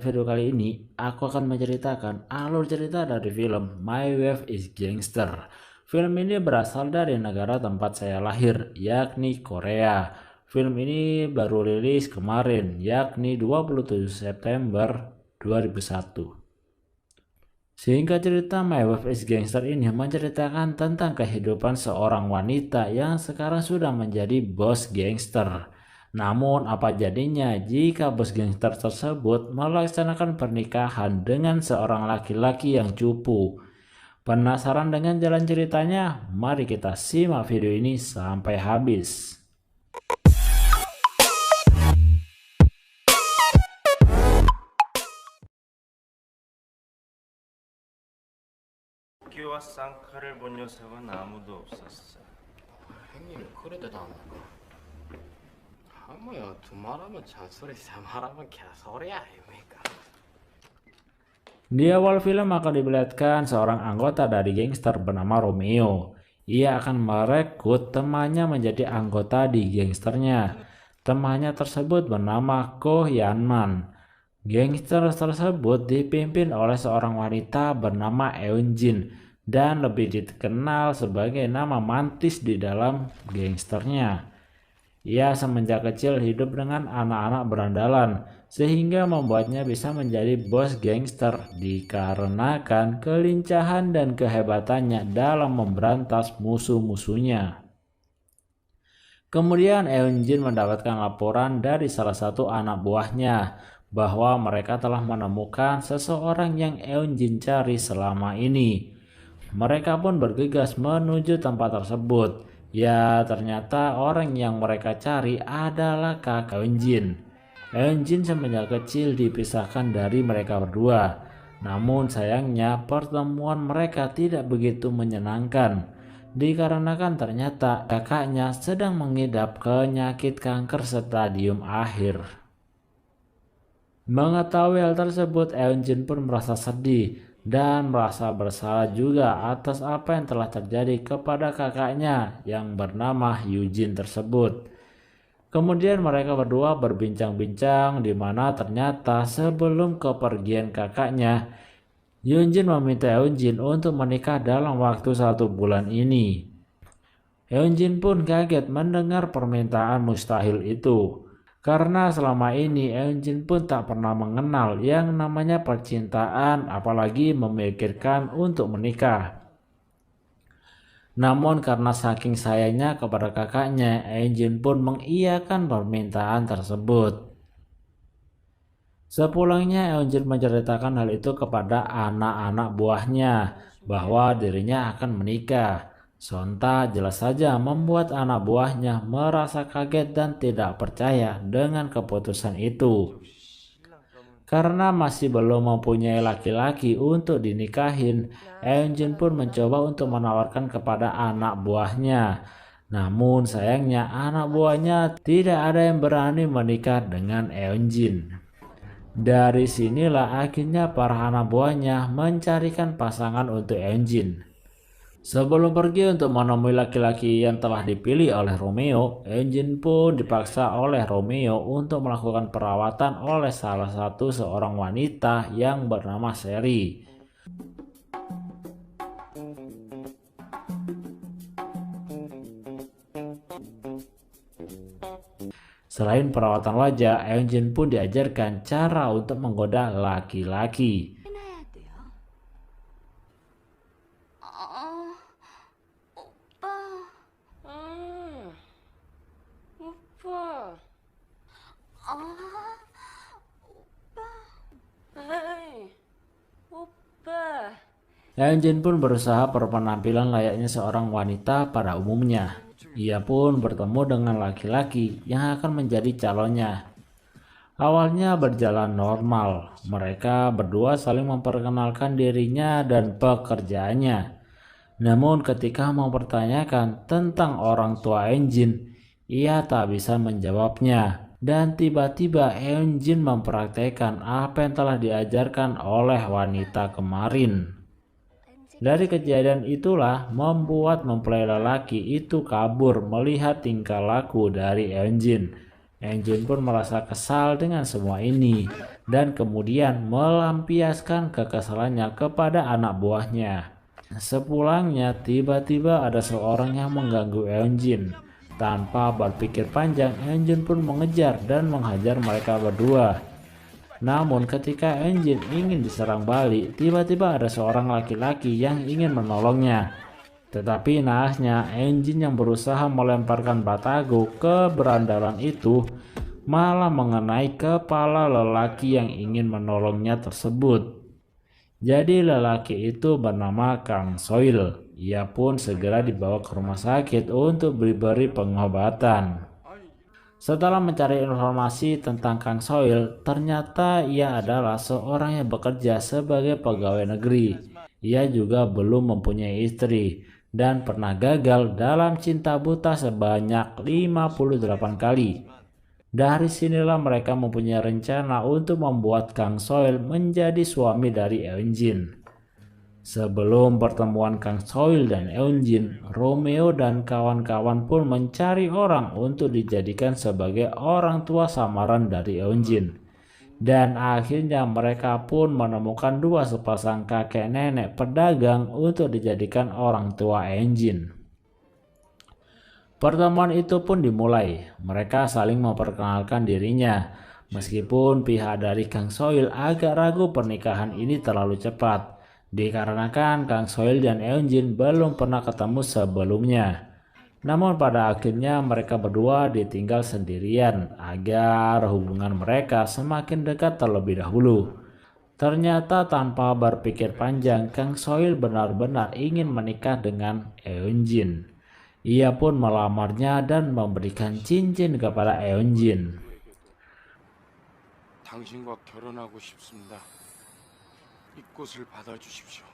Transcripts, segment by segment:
Video kali ini, aku akan menceritakan alur cerita dari film My Wife is Gangster. Film ini berasal dari negara tempat saya lahir, yakni Korea. Film ini baru rilis kemarin, yakni 27 September 2001. Sehingga cerita My Wife is Gangster ini menceritakan tentang kehidupan seorang wanita yang sekarang sudah menjadi bos gangster. Namun apa jadinya jika bos gangster tersebut melaksanakan pernikahan dengan seorang laki-laki yang cupu? Penasaran dengan jalan ceritanya? Mari kita simak video ini sampai habis. 今日は参加를 본 여성은 아무도 없었어. 형님 그래도 나온다. 하모야 두말하면 잔소리 사말하면 개소리야 이거니까. Di awal film akan diperlihatkan seorang anggota dari gangster bernama Romeo. Ia akan merekrut temannya menjadi anggota di gangsternya. Temannya tersebut bernama Ko Hyunman. Gangster tersebut dipimpin oleh seorang wanita bernama Eunjin dan lebih dikenal sebagai nama mantis di dalam gangsternya. Ia semenjak kecil hidup dengan anak-anak berandalan sehingga membuatnya bisa menjadi bos gangster dikarenakan kelincahan dan kehebatannya dalam memberantas musuh-musuhnya. Kemudian Eunjin mendapatkan laporan dari salah satu anak buahnya bahwa mereka telah menemukan seseorang yang Eunjin cari selama ini. Mereka pun bergegas menuju tempat tersebut. Ya, ternyata orang yang mereka cari adalah kakak Eunjin. Eunjin semenjak kecil dipisahkan dari mereka berdua. Namun sayangnya pertemuan mereka tidak begitu menyenangkan. Dikarenakan ternyata kakaknya sedang mengidap penyakit kanker stadium akhir. Mengetahui hal tersebut, Eunjin pun merasa sedih dan merasa bersalah juga atas apa yang telah terjadi kepada kakaknya yang bernama Eugene tersebut. Kemudian mereka berdua berbincang-bincang di mana ternyata sebelum kepergian kakaknya, Eugene meminta Eunjin untuk menikah dalam waktu 1 bulan ini. Eunjin pun kaget mendengar permintaan mustahil itu. Karena selama ini Eunjin pun tak pernah mengenal yang namanya percintaan apalagi memikirkan untuk menikah. Namun karena saking sayangnya kepada kakaknya, Eunjin pun mengiyakan permintaan tersebut. Sepulangnya Eunjin menceritakan hal itu kepada anak-anak buahnya bahwa dirinya akan menikah. Sonta jelas saja membuat anak buahnya merasa kaget dan tidak percaya dengan keputusan itu. Karena masih belum mempunyai laki-laki untuk dinikahin, Eunjin pun mencoba untuk menawarkan kepada anak buahnya. Namun sayangnya anak buahnya tidak ada yang berani menikah dengan Eunjin. Dari sinilah akhirnya para anak buahnya mencarikan pasangan untuk Eunjin. Sebelum pergi untuk menemui laki-laki yang telah dipilih oleh Romeo, Eunjin pun dipaksa oleh Romeo untuk melakukan perawatan oleh salah satu seorang wanita yang bernama Sherry. Selain perawatan wajah, Eunjin pun diajarkan cara untuk menggoda laki-laki. Eunjin pun berusaha berpenampilan layaknya seorang wanita pada umumnya. Ia pun bertemu dengan laki-laki yang akan menjadi calonnya. Awalnya berjalan normal, mereka berdua saling memperkenalkan dirinya dan pekerjaannya. Namun ketika mempertanyakan tentang orang tua Eunjin, ia tak bisa menjawabnya. Dan tiba-tiba Eunjin mempraktekkan apa yang telah diajarkan oleh wanita kemarin. Dari kejadian itulah membuat mempelai lelaki itu kabur melihat tingkah laku dari Eunjin. Eunjin pun merasa kesal dengan semua ini dan kemudian melampiaskan kekesalannya kepada anak buahnya. Sepulangnya, tiba-tiba ada seorang yang mengganggu Eunjin. Tanpa berpikir panjang, Eunjin pun mengejar dan menghajar mereka berdua. Namun ketika Eunjin ingin diserang balik, tiba-tiba ada seorang laki-laki yang ingin menolongnya. Tetapi naasnya, Eunjin yang berusaha melemparkan batago ke berandalan itu malah mengenai kepala lelaki yang ingin menolongnya tersebut. Jadi lelaki itu bernama Kang Soil. Ia pun segera dibawa ke rumah sakit untuk diberi pengobatan. Setelah mencari informasi tentang Kang Soil, ternyata ia adalah seorang yang bekerja sebagai pegawai negeri. Ia juga belum mempunyai istri dan pernah gagal dalam cinta buta sebanyak 58 kali. Dari sinilah mereka mempunyai rencana untuk membuat Kang Soil menjadi suami dari Eunjin. Sebelum pertemuan Kang Soil dan Eunjin, Romeo dan kawan-kawan pun mencari orang untuk dijadikan sebagai orang tua samaran dari Eunjin. Dan akhirnya mereka pun menemukan dua sepasang kakek nenek pedagang untuk dijadikan orang tua Eunjin. Pertemuan itu pun dimulai. Mereka saling memperkenalkan dirinya. Meskipun pihak dari Kang Soil agak ragu pernikahan ini terlalu cepat, dikarenakan Kang Soil dan Eunjin belum pernah ketemu sebelumnya. Namun pada akhirnya mereka berdua ditinggal sendirian agar hubungan mereka semakin dekat terlebih dahulu. Ternyata tanpa berpikir panjang, Kang Soil benar-benar ingin menikah dengan Eunjin. Ia pun melamarnya dan memberikan cincin kepada Eunjin. 당신과 결혼하고 싶습니다. 이 꽃을 받아주십시오.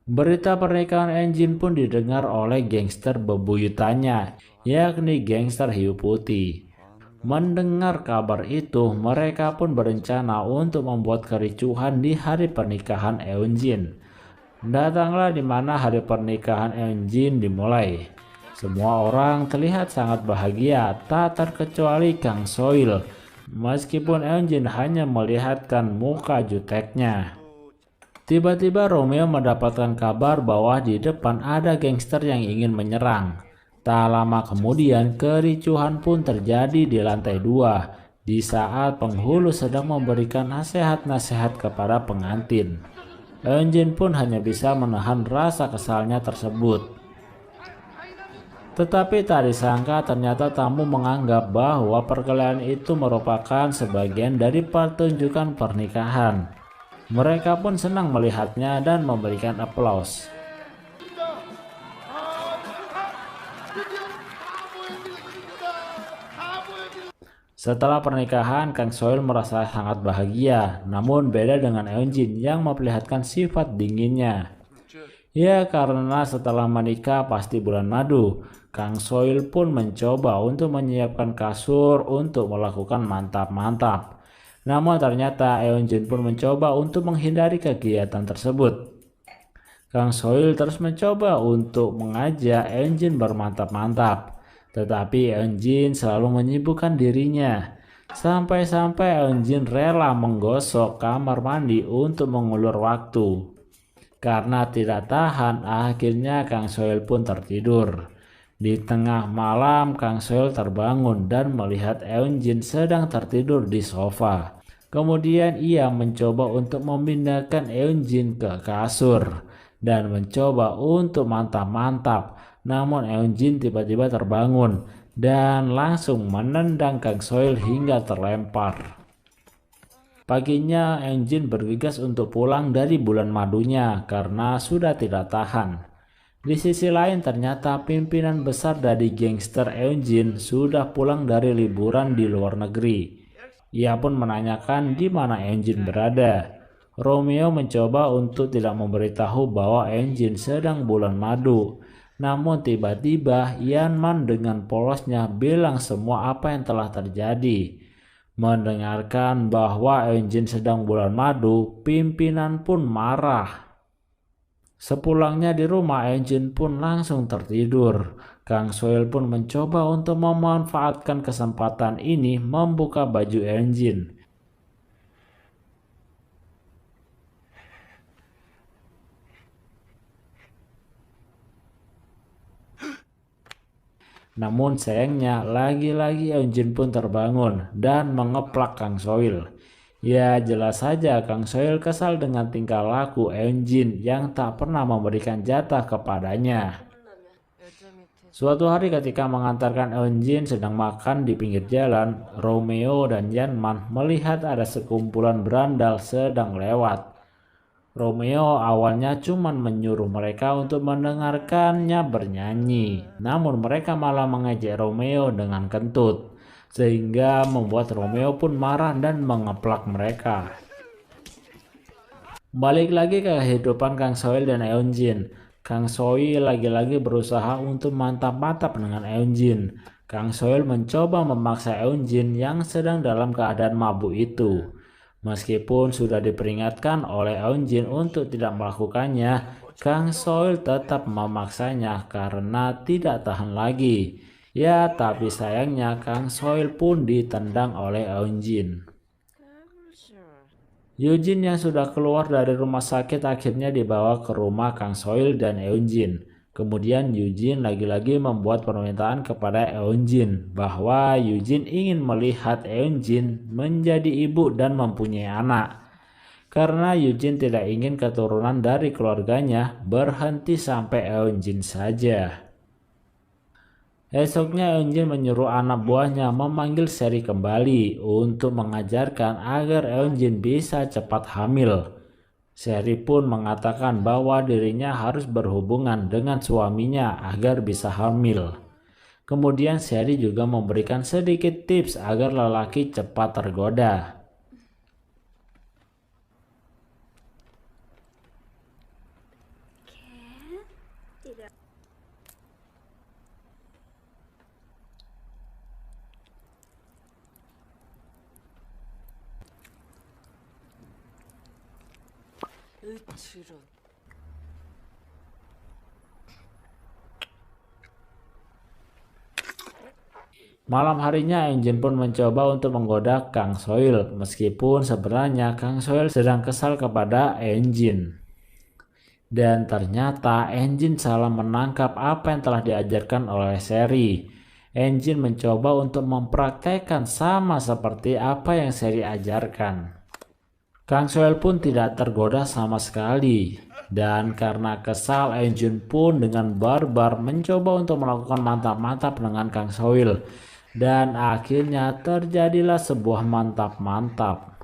Berita pernikahan Eunjin pun didengar oleh gangster bebuyutannya, yakni gangster hiu putih. Mendengar kabar itu, mereka pun berencana untuk membuat kericuhan di hari pernikahan Eunjin. Datanglah di mana hari pernikahan Eunjin dimulai. Semua orang terlihat sangat bahagia, tak terkecuali Kang Soil. Meskipun Eunjin hanya melihatkan muka juteknya. Tiba-tiba Romeo mendapatkan kabar bahwa di depan ada gangster yang ingin menyerang. Tak lama kemudian kericuhan pun terjadi di lantai 2 di saat penghulu sedang memberikan nasihat-nasihat kepada pengantin. Eunjin pun hanya bisa menahan rasa kesalnya tersebut. Tetapi tak disangka ternyata tamu menganggap bahwa perkelahian itu merupakan sebagian dari pertunjukan pernikahan. Mereka pun senang melihatnya dan memberikan aplaus. Setelah pernikahan, Kang Soil merasa sangat bahagia, namun beda dengan Eunjin yang memperlihatkan sifat dinginnya. Ya, karena setelah menikah pasti bulan madu, Kang Soil pun mencoba untuk menyiapkan kasur untuk melakukan mantap-mantap. Namun ternyata Eunjin pun mencoba untuk menghindari kegiatan tersebut. Kang Soil terus mencoba untuk mengajak Eunjin bermantap-mantap. Tetapi Eunjin selalu menyibukkan dirinya. Sampai-sampai Eunjin rela menggosok kamar mandi untuk mengulur waktu. Karena tidak tahan, akhirnya Kang Soil pun tertidur. Di tengah malam, Kang Soil terbangun dan melihat Eunjin sedang tertidur di sofa. Kemudian ia mencoba untuk memindahkan Eunjin ke kasur dan mencoba untuk mantap-mantap. Namun Eunjin tiba-tiba terbangun dan langsung menendang Kang Soil hingga terlempar. Paginya Eunjin bergegas untuk pulang dari bulan madunya karena sudah tidak tahan. Di sisi lain ternyata pimpinan besar dari gangster Eunjin sudah pulang dari liburan di luar negeri. Ia pun menanyakan di mana Eunjin berada. Romeo mencoba untuk tidak memberitahu bahwa Eunjin sedang bulan madu. Namun tiba-tiba Yanman dengan polosnya bilang semua apa yang telah terjadi. Mendengarkan bahwa Eunjin sedang bulan madu, pimpinan pun marah. Sepulangnya di rumah, Eunjin pun langsung tertidur. Kang Soil pun mencoba untuk memanfaatkan kesempatan ini membuka baju Eunjin. Namun sayangnya lagi-lagi Eunjin pun terbangun dan mengeplak Kang Soil. Ya jelas saja Kang Soil kesal dengan tingkah laku Eunjin yang tak pernah memberikan jatah kepadanya. Suatu hari ketika mengantarkan Eunjin sedang makan di pinggir jalan, Romeo dan Yanman melihat ada sekumpulan berandal sedang lewat. Romeo awalnya cuma menyuruh mereka untuk mendengarkannya bernyanyi, namun mereka malah mengejek Romeo dengan kentut, sehingga membuat Romeo pun marah dan mengeplak mereka. Balik lagi ke kehidupan Kang Soil dan Eunjin. Kang Soil lagi-lagi berusaha untuk mantap-mantap dengan Eunjin. Kang Soil mencoba memaksa Eunjin yang sedang dalam keadaan mabuk itu. Meskipun sudah diperingatkan oleh Eunjin untuk tidak melakukannya, Kang Soil tetap memaksanya karena tidak tahan lagi. Ya, tapi sayangnya Kang Soil pun ditendang oleh Eunjin. Eugene yang sudah keluar dari rumah sakit akhirnya dibawa ke rumah Kang Soil dan Eunjin. Kemudian Eugene lagi-lagi membuat permintaan kepada Eunjin bahwa Eugene ingin melihat Eunjin menjadi ibu dan mempunyai anak. Karena Eugene tidak ingin keturunan dari keluarganya berhenti sampai Eunjin saja. Esoknya Eunjin menyuruh anak buahnya memanggil Seri kembali untuk mengajarkan agar Eunjin bisa cepat hamil. Seri pun mengatakan bahwa dirinya harus berhubungan dengan suaminya agar bisa hamil. Kemudian Seri juga memberikan sedikit tips agar lelaki cepat tergoda. Malam harinya Eunjin pun mencoba untuk menggoda Kang Soil, meskipun sebenarnya Kang Soil sedang kesal kepada Eunjin. Dan ternyata Eunjin salah menangkap apa yang telah diajarkan oleh Seri. Eunjin mencoba untuk mempraktekkan sama seperti apa yang Seri ajarkan. Kang Soil pun tidak tergoda sama sekali. Dan karena kesal, Eunjin pun dengan barbar mencoba untuk melakukan mantap-mantap dengan Kang Soil. Dan akhirnya terjadilah sebuah mantap-mantap.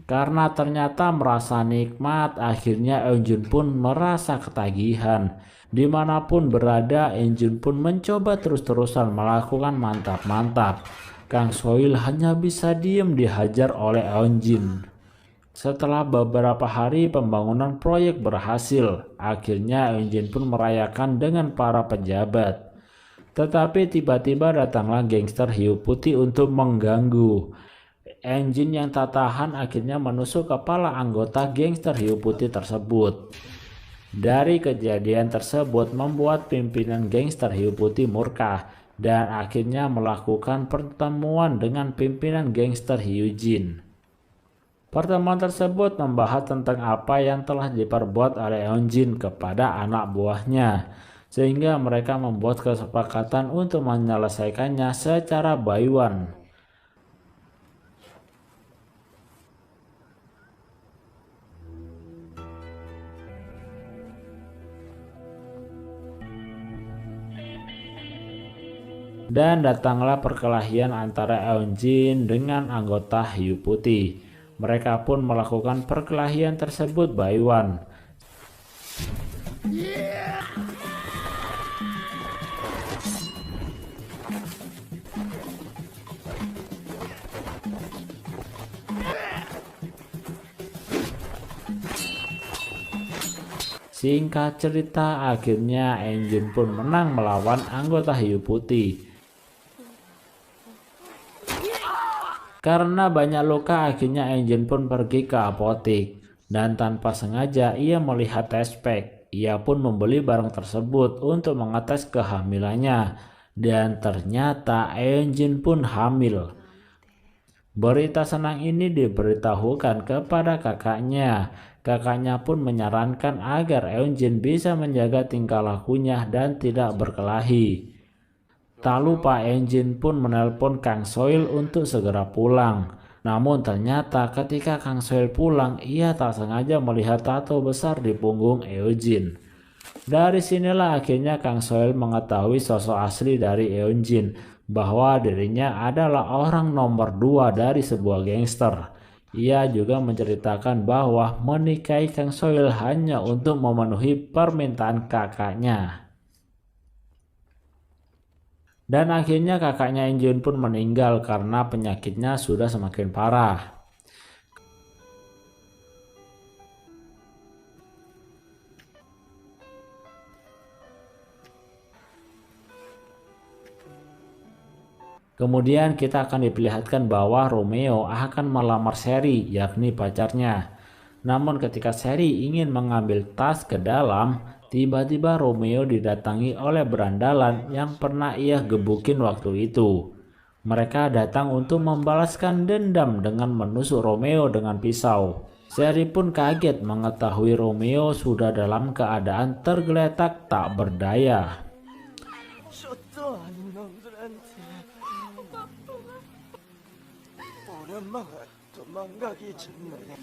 Karena ternyata merasa nikmat, akhirnya Eunjin pun merasa ketagihan. Dimanapun berada, Eunjin pun mencoba terus-terusan melakukan mantap-mantap. Kang Soil hanya bisa diam dihajar oleh Eunjin. Setelah beberapa hari pembangunan proyek berhasil, akhirnya Eunjin pun merayakan dengan para pejabat. Tetapi tiba-tiba datanglah gangster hiu putih untuk mengganggu. Eunjin yang tak tahan akhirnya menusuk kepala anggota gangster hiu putih tersebut. Dari kejadian tersebut membuat pimpinan gangster hiu putih murka dan akhirnya melakukan pertemuan dengan pimpinan gangster Hyujin. Pertemuan tersebut membahas tentang apa yang telah diperbuat oleh Eunjin kepada anak buahnya, sehingga mereka membuat kesepakatan untuk menyelesaikannya secara buy-one. Dan datanglah perkelahian antara Eunjin dengan anggota hiu putih. Mereka pun melakukan perkelahian tersebut buy-one. Singkat cerita, akhirnya Enjin pun menang melawan anggota hiu putih. Karena banyak luka, akhirnya Enjin pun pergi ke apotik. Dan tanpa sengaja ia melihat test pack. Ia pun membeli barang tersebut untuk mengetes kehamilannya. Dan ternyata Enjin pun hamil. Berita senang ini diberitahukan kepada kakaknya. Kakaknya pun menyarankan agar Eunjin bisa menjaga tingkah lakunya dan tidak berkelahi. Tak lupa Eunjin pun menelpon Kang Soil untuk segera pulang. Namun ternyata ketika Kang Soil pulang, ia tak sengaja melihat tato besar di punggung Eunjin. Dari sinilah akhirnya Kang Soil mengetahui sosok asli dari Eunjin, bahwa dirinya adalah orang nomor 2 dari sebuah gangster. Ia juga menceritakan bahwa menikahi Kang Soil hanya untuk memenuhi permintaan kakaknya. Dan akhirnya kakaknya Eunjin pun meninggal karena penyakitnya sudah semakin parah. Kemudian kita akan diperlihatkan bahwa Romeo akan melamar Sherry, yakni pacarnya. Namun ketika Sherry ingin mengambil tas ke dalam, tiba-tiba Romeo didatangi oleh berandalan yang pernah ia gebukin waktu itu. Mereka datang untuk membalaskan dendam dengan menusuk Romeo dengan pisau. Sherry pun kaget mengetahui Romeo sudah dalam keadaan tergeletak tak berdaya. 엄마가 도망가기 전에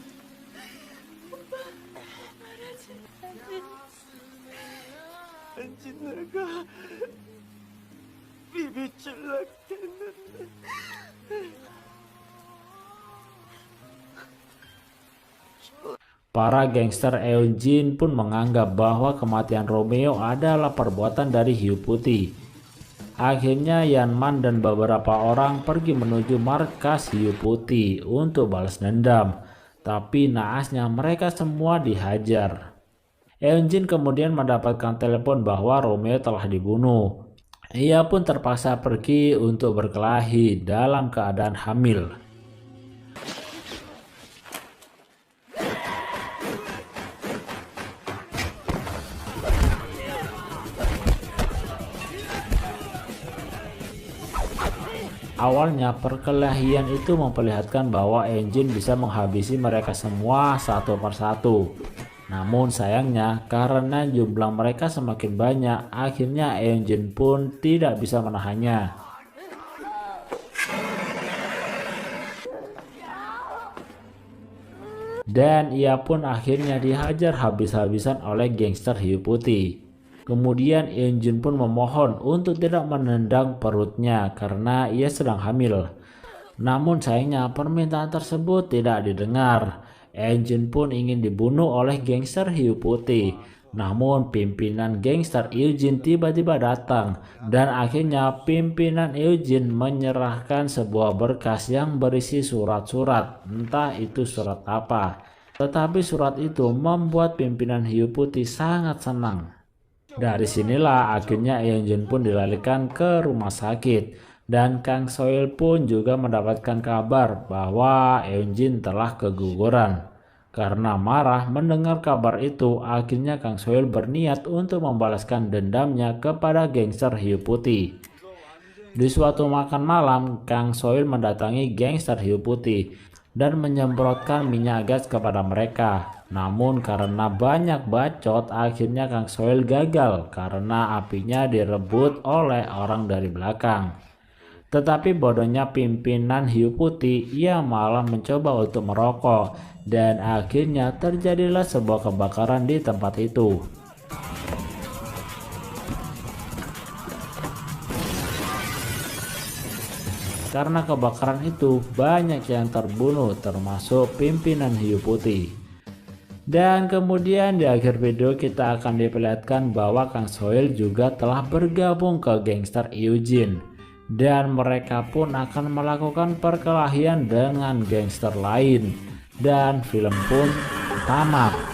왠지 내가 비비질락 했는데 Para gangster Eunjin pun menganggap bahwa kematian Romeo adalah perbuatan dari hiu putih. Akhirnya Yanman dan beberapa orang pergi menuju markas hiu putih untuk balas dendam. Tapi naasnya mereka semua dihajar. Eunjin kemudian mendapatkan telepon bahwa Romeo telah dibunuh. Ia pun terpaksa pergi untuk berkelahi dalam keadaan hamil. Awalnya perkelahian itu memperlihatkan bahwa Eunjin bisa menghabisi mereka semua satu persatu. Namun sayangnya karena jumlah mereka semakin banyak, akhirnya Eunjin pun tidak bisa menahannya. Dan ia pun akhirnya dihajar habis-habisan oleh gangster hiu putih. Kemudian Eunjin pun memohon untuk tidak menendang perutnya karena ia sedang hamil. Namun sayangnya permintaan tersebut tidak didengar. Eunjin pun ingin dibunuh oleh gangster hiu putih. Namun pimpinan gangster Eunjin tiba-tiba datang. Dan akhirnya pimpinan Eunjin menyerahkan sebuah berkas yang berisi surat-surat. Entah itu surat apa. Tetapi surat itu membuat pimpinan hiu putih sangat senang. Dari sinilah akhirnya Eunjin pun dilarikan ke rumah sakit. Dan Kang Soil pun juga mendapatkan kabar bahwa Eunjin telah keguguran. Karena marah mendengar kabar itu, akhirnya Kang Soil berniat untuk membalaskan dendamnya kepada gangster hiu putih. Di suatu makan malam, Kang Soil mendatangi gangster hiu putih dan menyemprotkan minyak gas kepada mereka. Namun karena banyak bacot, akhirnya Kang Soil gagal karena apinya direbut oleh orang dari belakang. Tetapi bodohnya pimpinan hiu putih, ia malah mencoba untuk merokok dan akhirnya terjadilah sebuah kebakaran di tempat itu. Karena kebakaran itu banyak yang terbunuh termasuk pimpinan hiu putih. Dan kemudian di akhir video kita akan diperlihatkan bahwa Kang Soil juga telah bergabung ke gangster Eunjin. Dan mereka pun akan melakukan perkelahian dengan gangster lain. Dan film pun tamat.